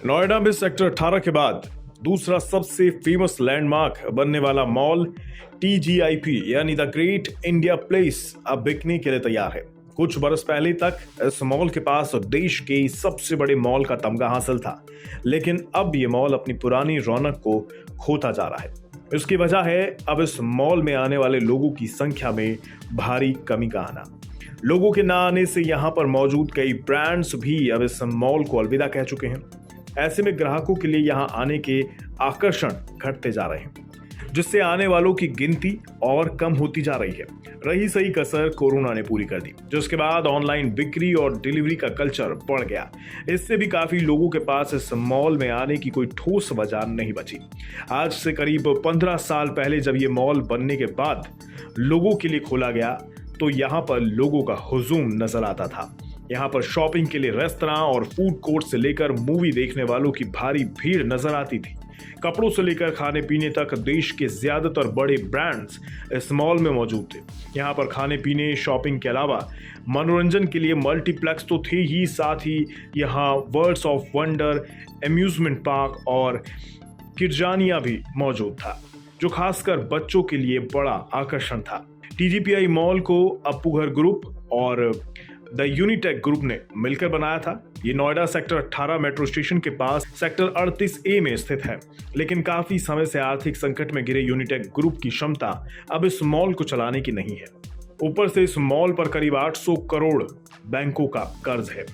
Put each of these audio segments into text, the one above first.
नोएडा में सेक्टर 18 के बाद दूसरा सबसे फेमस लैंडमार्क बनने वाला मॉल TGIP यानी द ग्रेट इंडिया प्लेस अब बिकने के लिए तैयार है। कुछ बरस पहले तक इस मॉल के पास देश के सबसे बड़े मॉल का तमगा हासिल था, लेकिन अब ये मॉल अपनी पुरानी रौनक को खोता जा रहा है। इसकी वजह है अब इस मॉल में आने वाले लोगों की संख्या में भारी कमी का आना। लोगों के ना आने से यहाँ पर मौजूद कई ब्रांड्स भी अब इस मॉल को अलविदा कह चुके हैं। ऐसे में ग्राहकों के लिए यहाँ आने के आकर्षण घटते जा रहे हैं, जिससे आने वालों की गिनती और कम होती जा रही है। रही सही कसर कोरोना ने पूरी कर दी, जिसके बाद ऑनलाइन बिक्री और डिलीवरी का कल्चर बढ़ गया। इससे भी काफी लोगों के पास इस मॉल में आने की कोई ठोस वजह नहीं बची। आज से करीब 15 साल पहले जब ये मॉल बनने के बाद लोगों के लिए खोला गया, तो यहाँ पर लोगों का हुजूम नजर आता था। यहाँ पर शॉपिंग के लिए रेस्तरां और फूड कोर्ट से लेकर मूवी देखने वालों की भारी भीड़ नजर आती थी। कपड़ों से लेकर खाने पीने तक देश के ज्यादातर बड़े ब्रांड्स इस मॉल में मौजूद थे। यहाँ पर खाने पीने, शॉपिंग के अलावा मनोरंजन के लिए मल्टीप्लेक्स तो थे ही, साथ ही यहाँ worlds of wonder, amusement park और किरजानिया भी मौजूद था, जो खासकर बच्चों के लिए बड़ा आकर्षण था। TGPI मॉल को अप्पू घर ग्रुप और द यूनिटेक ग्रुप ने मिलकर बनाया था। ये नोएडा सेक्टर 18 मेट्रो स्टेशन के पास सेक्टर 38A में स्थित है, लेकिन काफी समय से आर्थिक संकट में घिरे यूनिटेक ग्रुप की क्षमता अब इस मॉल को चलाने की नहीं है। ऊपर से इस मॉल पर करीब 800 करोड़ बैंकों का कर्ज है।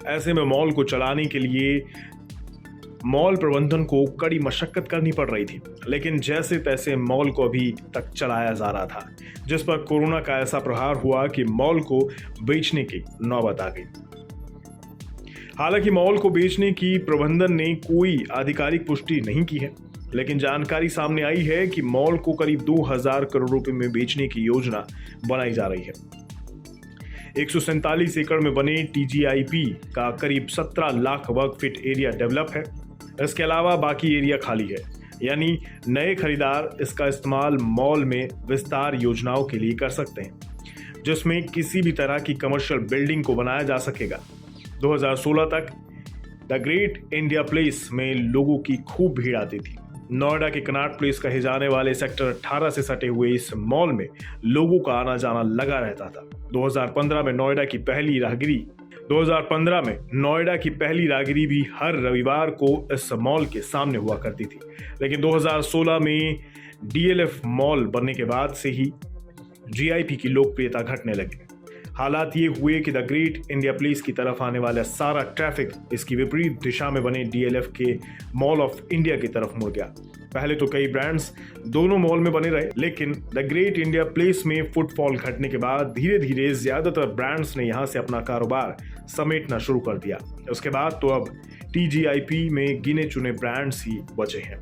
ऐसे में मॉल को चलाने के लिए मॉल प्रबंधन को कड़ी मशक्कत करनी पड़ रही थी, लेकिन जैसे तैसे मॉल को अभी तक चलाया जा रहा था, जिस पर कोरोना का ऐसा प्रहार हुआ कि मॉल को बेचने की नौबत आ गई। हालांकि मॉल को बेचने की प्रबंधन ने कोई आधिकारिक पुष्टि नहीं की है, लेकिन जानकारी सामने आई है कि मॉल को करीब 2000 करोड़ रुपए में बेचने की योजना बनाई जा रही है। 147 एकड़ में बने TGIP का करीब 17 लाख वर्ग फीट एरिया डेवलप है। इसके अलावा बाकी एरिया खाली है, यानी नए खरीदार इसका इस्तेमाल मॉल में विस्तार योजनाओं के लिए कर सकते हैं, जिसमें किसी भी तरह की कमर्शियल बिल्डिंग को बनाया जा सकेगा। 2016 तक द ग्रेट इंडिया प्लेस में लोगों की खूब भीड़ आती थी। नोएडा के कनॉट प्लेस कहे जाने वाले सेक्टर 18 से सटे हुए इस मॉल में लोगों का आना जाना लगा रहता था। 2015 में नोएडा की पहली राहगिरी भी हर रविवार को इस मॉल के सामने हुआ करती थी, लेकिन 2016 में DLF मॉल बनने के बाद से ही GIP की लोकप्रियता घटने लगी। हालात ये हुए कि द ग्रेट इंडिया प्लेस की तरफ आने वाला सारा ट्रैफिक इसकी विपरीत दिशा में बने DLF के मॉल ऑफ इंडिया की तरफ मुड़ गया। पहले तो कई ब्रांड्स दोनों मॉल में बने रहे, लेकिन द ग्रेट इंडिया प्लेस में फुटफॉल घटने के बाद धीरे धीरे ज्यादातर ब्रांड्स ने यहां से अपना कारोबार समेटना शुरू कर दिया। उसके बाद तो अब TGIP में गिने चुने ब्रांड्स ही बचे हैं।